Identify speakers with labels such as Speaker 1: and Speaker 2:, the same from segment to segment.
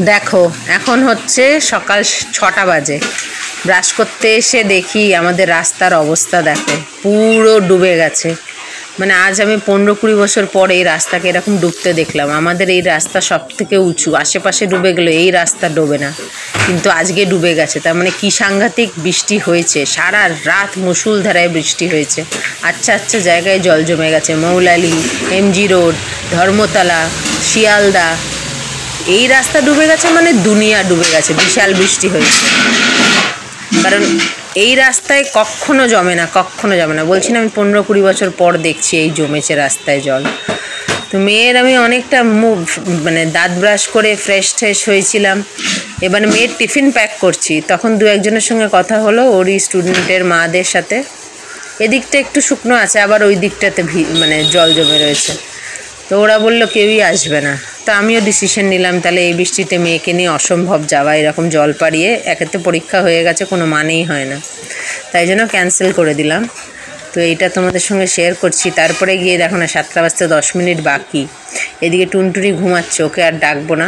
Speaker 1: দেখো এখন হচ্ছে সকাল 6টা বাজে। ব্রাশ করতে এসে দেখি আমাদের রাস্তার অবস্থা দেখো, পুরো ডুবে গেছে। মানে আজ আমি 15-20 বছর পরে এই রাস্তাকে এরকম ডুবতে দেখলাম। আমাদের এই রাস্তা সব থেকে উঁচু, আশেপাশে ডুবে গেলো, এই রাস্তা ডোবে না, কিন্তু আজকে ডুবে গেছে। তার মানে কি সাংঘাতিক বৃষ্টি হয়েছে, সারা রাত মুষলধারায় বৃষ্টি হয়েছে। আচ্ছা আচ্ছা জায়গায় জল জমে গেছে, মৌলালি, এমজি রোড, ধর্মতলা, শিয়ালদা, এই রাস্তা ডুবে গেছে, মানে দুনিয়া ডুবে গেছে। বিশাল বৃষ্টি হয়েছে, কারণ এই রাস্তায় কখনো জমে না, কখনো জমে না। বলছি না, আমি 15-20 বছর পর দেখছি এই জমেছে রাস্তায় জল। তো মেয়ের আমি অনেকটা মানে দাঁত ব্রাশ করে ফ্রেশ হয়েছিলাম। এবার মেয়ের টিফিন প্যাক করছি, তখন দু একজনের সঙ্গে কথা হলো, ওরই স্টুডেন্টের মাদের সাথে। এদিকটা একটু শুকনো আছে, আবার ওই দিকটাতে মানে জল জমে রয়েছে। তো ওরা বললো কেউই আসবে না। তো আমিও ডিসিশন নিলাম, তাহলে এই বৃষ্টিতে মেয়েকে নিয়ে অসম্ভব যাওয়া, এরকম জল পাড়িয়ে। একেতে পরীক্ষা হয়ে গেছে, কোনো মানেই হয় না, তাই জন্য ক্যান্সেল করে দিলাম। তো এইটা তোমাদের সঙ্গে শেয়ার করছি। তারপরে গিয়ে দেখো না, 7টা বাজতে 10 মিনিট বাকি। এদিকে টুনটুনি ঘুমাচ্ছে, ওকে আর ডাকবো না,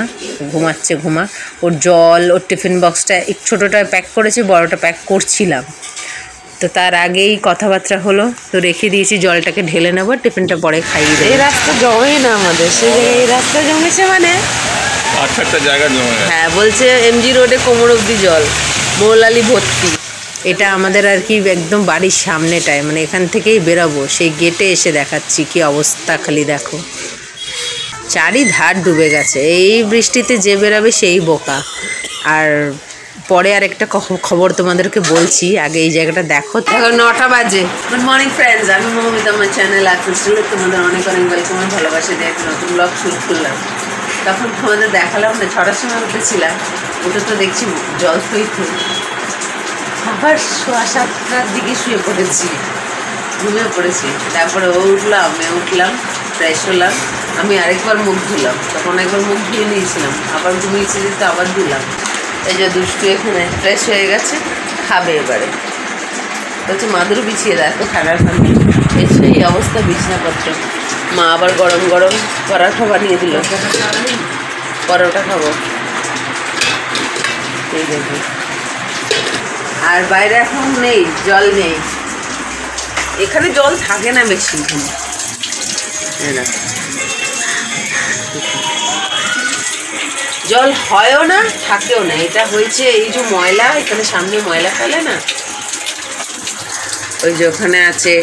Speaker 1: ঘুমাচ্ছে, ঘুমা। ওর জল, ওর টিফিন বক্সটা ছোটোটা প্যাক করেছি, বড়টা প্যাক করছিলাম। তো তার আগেই কথাবার্তা হলো, তো রেখে দিয়েছি, জলটাকে ঢেলে নেবো, টিফিনটা পরে খাইয়ে দেবো।
Speaker 2: এই রাস্তা জমেই না আমাদের, সেই জায়গায় এই রাস্তা জমেছে মানে
Speaker 3: আচ্ছা জায়গা জমে গেছে।
Speaker 2: হ্যাঁ, বলছে এমজি রোডে কোমর অব্দি জল, মৌলালি ভর্তি।
Speaker 1: এটা আমাদের আর কি একদম বাড়ির সামনেটায়, মানে এখান থেকেই বেরোবো, সেই গেটে এসে দেখাচ্ছি কি অবস্থা। খালি দেখো, চারিধার ডুবে গেছে। এই বৃষ্টিতে যে বেরোবে সেই বোকা। আর পরে আর একটা খবর তোমাদেরকে বলছি, আগে এই জায়গাটা দেখো।
Speaker 2: এখন 9টা বাজে। গুড মর্নিং ফ্রেন্ডস, আমি মৌমিতা, আমার চ্যানেল আর্টিস্টে তোমাদের অনেক অনেক ওয়েলকাম, ভালোবাসা দিয়ে একটা নতুন ব্লগ শুরু করলাম। তখন তোমাদের দেখালাম না, 6টার সময় উঠেছিলাম, উঠে তো দেখছি জল থই। আবার 7টার দিকে শুয়ে পড়েছি, ঘুমিয়ে পড়েছি। তারপরে ও উঠলো, আমি উঠলাম, ফ্রেশ হলাম। আমি আরেকবার মুখ ধুলাম, তখন একবার মুখ ধুয়ে নিয়েছিলাম, আবার ঘুমিয়েছি, তো আবার ধুলাম। এই যে দুষ্টু এখানে ফ্রেশ হয়ে গেছে, খাবে এবারে। বলছে মাদুর বিছিয়ে দেখো ঠান্ডার ঠান্ডা। এই অবস্থা বিছানাপত্র। মা আবার গরম গরম পরোটা বানিয়ে দিল, পরোটা খাবো। এই দেখো, আর বাইরে এখন নেই, জল নেই। এখানে জল থাকে না বেশি, জল হয়ও না, থাকেও না। এটা হয়েছে এই যে ময়লা, এখানে সামনে ময়লা ফেলে না, ওই যে ওখানে আছে।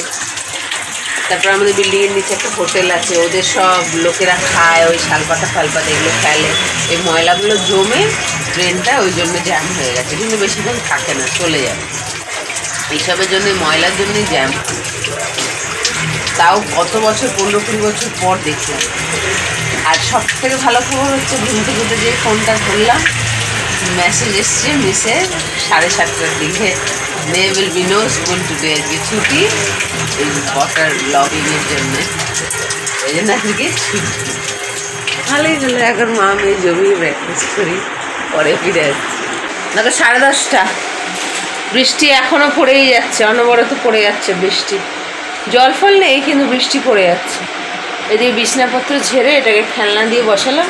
Speaker 2: তারপর আমাদের বিল্ডিংয়ের নিচে একটা হোটেল আছে, ওদের সব লোকেরা খায়, ওই শালপাতা ফালপাতা এগুলো ফেলে। এই ময়লাগুলো জমে ট্রেনটা ওই জন্য জ্যাম হয়ে গেছে, কিন্তু বেশিক্ষণ থাকে না, চলে যায়। এইসবের জন্যই, ময়লার জন্যই জ্যাম। তাও কত বছর, 15-20 বছর পর দেখলাম। আর সব থেকে ভালো খবর হচ্ছে, ঘুমতে ঘুরতে যে ফোনটা ধরলাম, মেসেজ এসছে মিসে 7:30টার দিকে, may will be no school today, আজকে ছুটি, এই ওয়াটার লগিংয়ের জন্যে, এই জন্য আজকে ছুটি। ভালোই হলো, এখন মা মেয়ে জমিয়ে ব্রেকফাস্ট করি, পরে ফিরে আসছি। দেখো 10:30, বৃষ্টি এখনও পড়েই যাচ্ছে, অনবরত পড়ে যাচ্ছে বৃষ্টি। জল ফল নেই, কিন্তু বৃষ্টি পড়ে যাচ্ছে। এদিকে বিছনাপত্র ঝেড়ে এটাকে খেলনা দিয়ে বসালাম।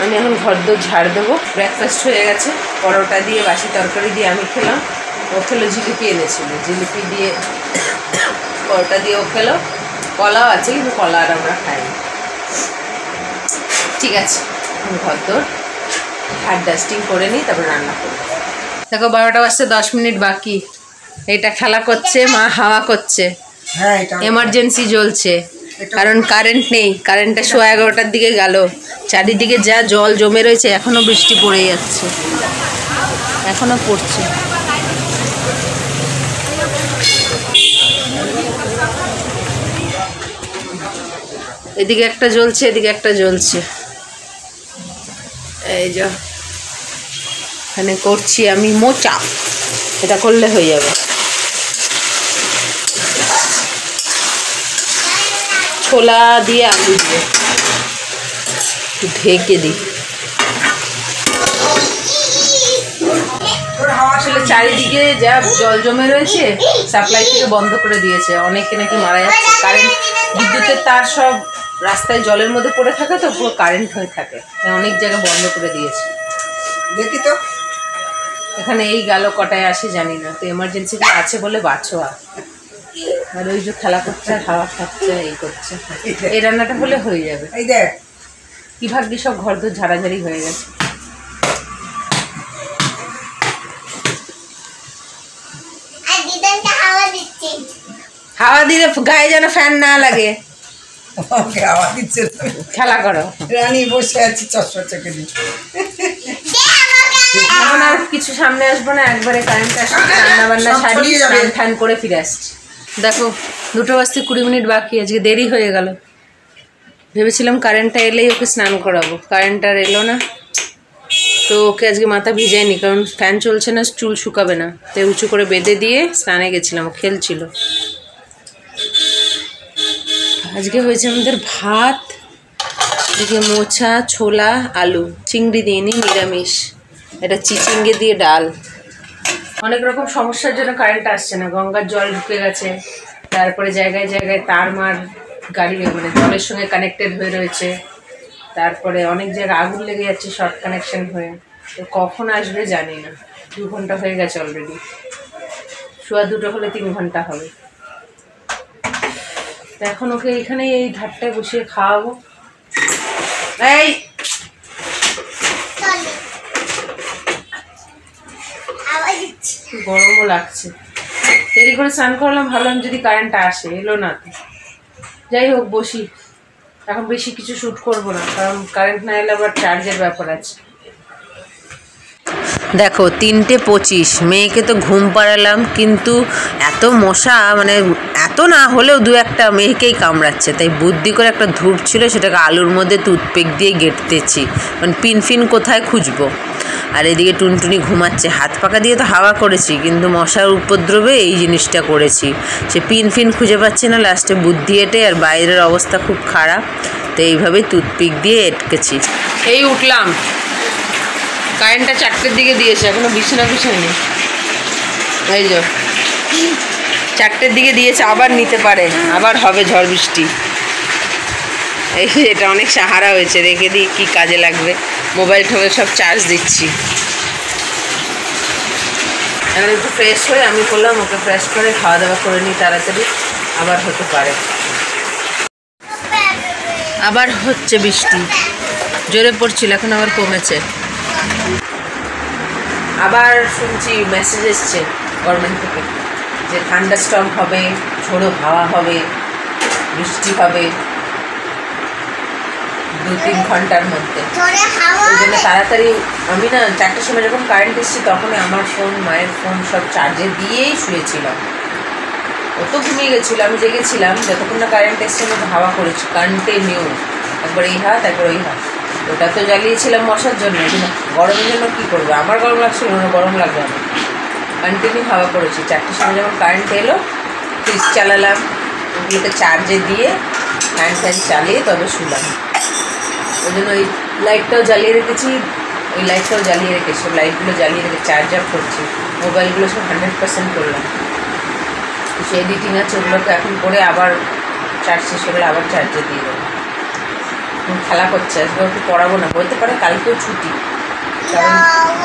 Speaker 2: আমি এখন ঘরদোর ঝাড় দেবো। ব্রেকফাস্ট হয়ে গেছে, পরোটা দিয়ে, বাসি তরকারি দিয়ে আমি খেলাম। ও খেলো, জিলিপি এনেছিল, জিলিপি দিয়ে পরোটা দিয়ে ও খেলো। কলাও আছে, কিন্তু কলা আর আমরা খাইনি। ঠিক আছে, আমি ঘরদোর হাত ডাস্টিং করে নিই, তারপর রান্না করবো।
Speaker 1: দেখো 12টা বাজতে 10 মিনিট বাকি। এটা খেলা করছে, মা হাওয়া করছে, এমার্জেন্সি জ্বলছে, কারণ কারেন্ট নেই। কারেন্টটা 11:15টার দিকে গেল। চারিদিকে যা জল জমে রয়েছে, এখনও বৃষ্টি পড়ে যাচ্ছে, এখনও পড়ছে। এদিকে একটা জ্বলছে, এদিকে একটা জ্বলছে। এই যে এখানে করছি আমি মোচা, এটা করলে হয়ে যাবে। ছোলা দিয়ে আলু দিয়ে ঢেকে দিই। আসলে চারিদিকে যা জল জমে রয়েছে, সাপ্লাই থেকে বন্ধ করে দিয়েছে, অনেকে নাকি মারা যাচ্ছে। কারেন্ট, বিদ্যুতের তার সব রাস্তায় জলের মধ্যে পড়ে থাকে, তো পুরো কারেন্ট হয়ে থাকে, অনেক জায়গা বন্ধ করে দিয়েছে।
Speaker 4: দেখি তো।
Speaker 1: এখানে এই গেল কটায় আসে জানি না, তো এমার্জেন্সি আছে বলে বাঁচো। আর ওই যে খেলা করছে, হাওয়া খাচ্ছে, এই করছে। এই রান্নাটা হলে হয়ে যাবে।
Speaker 4: এই দেখ
Speaker 1: কি ভাগ্যি সব ঘর তো ঝাড়াঝাড়ি হয়ে গেছে। হাওয়া দিলে গায়ে যেন ফ্যান না লাগে।
Speaker 4: ওকে হাওয়া দিচ্ছে।
Speaker 1: খেলা করো।
Speaker 4: রানী বসে আছে চশমা চোখে দিয়ে।
Speaker 1: এখন আর কিছু সামনে আসবো না, একবারে কারেন্ট আসবে, রান্না বান্না সারি স্নান ঠান করে ফিরে আসছি। দেখো 2:20 বাকি, আজকে দেরি হয়ে গেল। ভেবেছিলাম কারেন্টটা এলেই ওকে স্নান করাবো, কারেন্ট আর এলো না। তো ওকে আজকে মাথা ভিজায়নি, কারণ ফ্যান চলছে না, চুল শুকাবে না, তাই উঁচু করে বেঁধে দিয়ে স্নানে গেছিলাম, ও খেলছিল। আজকে হয়েছে আমাদের ভাত, এদিকে মোচা, ছোলা, আলু, চিংড়ি দিইনি, নিরামিষ। এটা চিচিঙ্গে দিয়ে ডাল। অনেক রকম সমস্যার জন্য কারেন্ট আসছে না। গঙ্গার জল ঢুকে গেছে, তারপরে জায়গায় জায়গায় তারমার গাড়ি মানে জলের সঙ্গে কানেক্টেড হয়ে রয়েছে, তারপরে অনেক জায়গায় আগুন লেগে যাচ্ছে শর্ট কানেকশন হয়ে। তো কখন আসবে জানি না। 2 ঘন্টা হয়ে গেছে অলরেডি, সোয়া 2টো হলে 3 ঘন্টা হবে। তো এখন ওকে এখানে এই ধারটায় বসিয়ে খাওয়াবো। এই গরমও লাগছে, দেরি করে স্নান করলাম, ভাবলাম যদি কারেন্টটা আসে, এলো না তো। যাই হোক বসি, এখন বেশি কিছু শ্যুট করবো না, কারণ কারেন্ট না এলে আবার চার্জের ব্যাপার আছে। দেখো 3:25, মেয়েকে তো ঘুম পাড়ালাম, কিন্তু এত মশা, মানে এত না হলেও 2-1টা মেয়েকেই কামড়াচ্ছে। তাই বুদ্ধি করে একটা ধূপ ছিল, সেটাকে আলুর মধ্যে টুথপিক দিয়ে গেঁটতেছি, মানে পিনফিন কোথায় খুঁজবো। আর এদিকে টুনটুনি ঘুমাচ্ছে। হাত পাকা দিয়ে তো হাওয়া করেছি, কিন্তু মশার উপদ্রবে এই জিনিসটা করেছি। সে পিনফিন খুঁজে পাচ্ছে না, লাস্টে বুদ্ধি এঁটে, আর বাইরের অবস্থা খুব খারাপ, তো এইভাবেই টুথপিক দিয়ে এঁটকেছি। এই উঠলাম, কারেন্টটা 4টের দিকে দিয়েছে, এখনো বিছানা নেই। এই যে 4টের দিকে দিয়েছে, আবার নিতে পারে, আবার হবে ঝড় বৃষ্টি। এই এটা অনেক সাহারা হয়েছে, রেখে দিই, কী কাজে লাগবে। মোবাইল টোবাইল সব চার্জ দিচ্ছি। এখন একটু ফ্রেশ হয়ে আমি বললাম ওকে ফ্রেশ করে খাওয়া দাওয়া করে নিই তাড়াতাড়ি, আবার হতে পারে। আবার হচ্ছে বৃষ্টি, জোরে পড়ছিল, এখন আবার কমেছে। আবার শুনছি মেসেজ এসছে গভর্নমেন্ট থেকে যে থান্ডারস্টর্ম হবে, ঝোড়ো হাওয়া হবে, বৃষ্টি হবে 2-3 ঘন্টার মধ্যে। ওই জন্য তাড়াতাড়ি আমি না 4টের সময় যখন কারেন্ট এসেছি, তখনই আমার ফোন, মায়ের ফোন সব চার্জে দিয়েই শুয়েছিলাম। ও তো ঘুমিয়ে গেছিলো, আমি জেগেছিলাম। যতক্ষণ না কারেন্ট এসছে আমি হাওয়া করেছি কন্টিনিউ, একবার এই হাত একবার ওই হাত। ওটা তো জ্বালিয়েছিলাম মশার জন্য, কিন্তু গরমের জন্য কী করবো, আমার গরম লাগছিল না, গরম লাগবে না, কন্টিনিউ হাওয়া করেছি। 4টের সময় যখন কারেন্ট এলো, ফ্রিজ চালালাম, ওগুলোকে চার্জে দিয়ে ফ্যান চালিয়ে তবে শুলাম। ওই জন্য ওই লাইটটাও জ্বালিয়ে রেখেছি, ওই লাইটটাও জ্বালিয়ে রেখেছি, সব লাইটগুলো জ্বালিয়ে রেখে চার্জ আপ করছি। মোবাইলগুলো সব 100% করলাম। কিছু এডিটিং আছে, ওগুলোকে এখন করে আবার চার্জ শেষ হলে আবার চার্জে দিয়ে দেবো। খেলা করছে, আজকে ওকে পড়াবো না, বলতে পারে কালকেও ছুটি, কারণ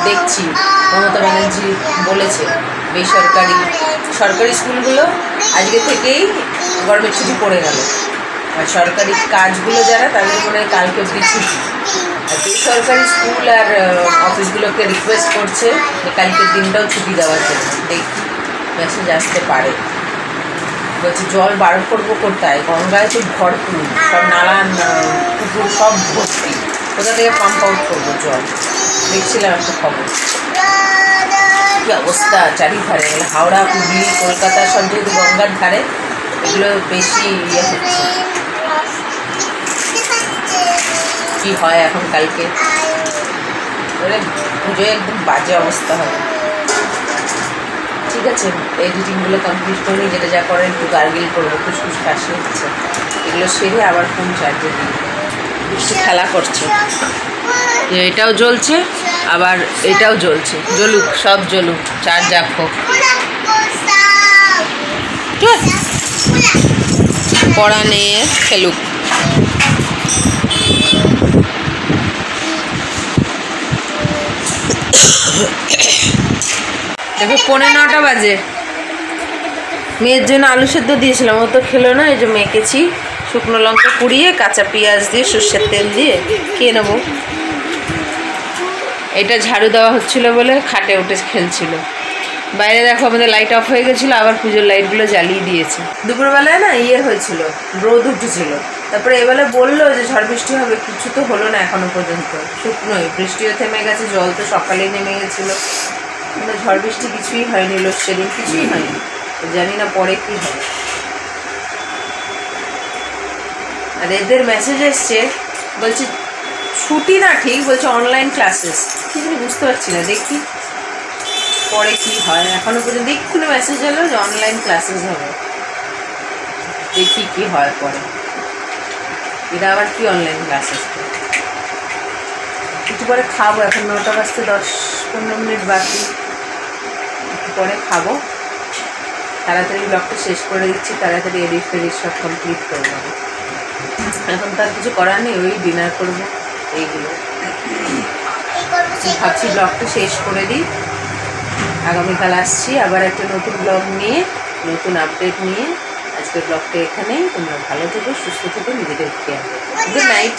Speaker 1: দেখছি মমতা ব্যানার্জি বলেছে সরকারি স্কুলগুলো আজকে থেকেই গরমের ছুটি পড়ে গেল, আর সরকারি কাজগুলো যারা তাদের মনে হয় কালকে অবধি ছুটি। আর বেসরকারি স্কুল আর অফিসগুলোকে রিকোয়েস্ট করছে যে কালকের দিনটাও ছুটি দেওয়ার জন্য। দেখি মেসেজ আসতে পারে। বলছে জল বার করবো কোথায়, গঙ্গায় তো ভরপুর, সব নালা পুকুর সব ভর্তি, কোথা থেকে পাম্প আউট করবো জল। দেখছিলাম একটা খবর, কী অবস্থা চারিধারে, হাওড়া, হুগলি, কলকাতা সব যেহেতু গঙ্গার ধারে, এগুলো বেশি হচ্ছে। কী হয় এখন কালকে, পুজোয় একদম বাজে অবস্থা হবে। ঠিক আছে, এডিটিংগুলো কমপ্লিট করে নিই, যেটা যা করে একটু গার্গিল করবো, খুশখুশ কাশি হচ্ছে, এগুলো সেরে আবার ফোন চার্জে দিই। বৃষ্টি খেলা করছে, এটাও জ্বলছে আবার এটাও জ্বলছে, জ্বলুক, সব জ্বলুক, চার্জ আপ হোক। পড়া নিয়ে খেলুক। দেখো 9:45 বাজে। মেয়ের জন্য আলু সেদ্ধ দিয়েছিলাম, ও তো খেলো না, এই যে মেখেছি শুকনো লঙ্কা পুড়িয়ে কাঁচা পেঁয়াজ দিয়ে সর্ষের তেল দিয়ে খেয়ে নেবো। এটা ঝাড়ু দেওয়া হচ্ছিল বলে খাটে উঠে খেলছিল। বাইরে দেখো আমাদের লাইট অফ হয়ে গেছিলো, আবার পুজোর লাইটগুলো জ্বালিয়ে দিয়েছে। দুপুরবেলায় না হয়েছিল, রোদ উঠেছিল, তারপরে এবেলা বললো যে ঝড় বৃষ্টি হবে, কিছু তো হলো না এখনো পর্যন্ত, শুকনোই, বৃষ্টিও থেমে গেছে, জল তো সকালেই নেমে গেছিলো, মানে ঝড় বৃষ্টি কিছুই হয়নি, লোডশেডিং কিছুই হয়নি, জানি না পরে কী হবে। আর এদের মেসেজ এসছে, বলছে ছুটি না, ঠিক বলছে অনলাইন ক্লাসেস, কিছু বুঝতে পারছি না, দেখি পরে কি হয়। এখনো পর্যন্ত এক্ষুনি মেসেজ এলো যে অনলাইন ক্লাসেস হবে, দেখি কি হয় পরে। এটা আবার কি অনলাইন ক্লাসেস? একটু পরে খাবো, এখন 9টা বাজতে 10-15 মিনিট বাকি, একটু পরে খাবো, তাড়াতাড়ি ব্লগটা শেষ করে দিচ্ছি, তাড়াতাড়ি এডিট ফেডিট সব কমপ্লিট করে দেবো। এখন তার কিছু করার নেই, ওই ডিনার করবো এইগুলো ভাবছি। ব্লগটা শেষ করে দিই, আগামীকাল আসছি আবার একটা নতুন ব্লগ নিয়ে, নতুন আপডেট নিয়ে। আজকের ব্লগটা এখানেই। তোমরা ভালো থেকো, সুস্থ থেকো, নিজেদের খেয়াল রেখো। Good night.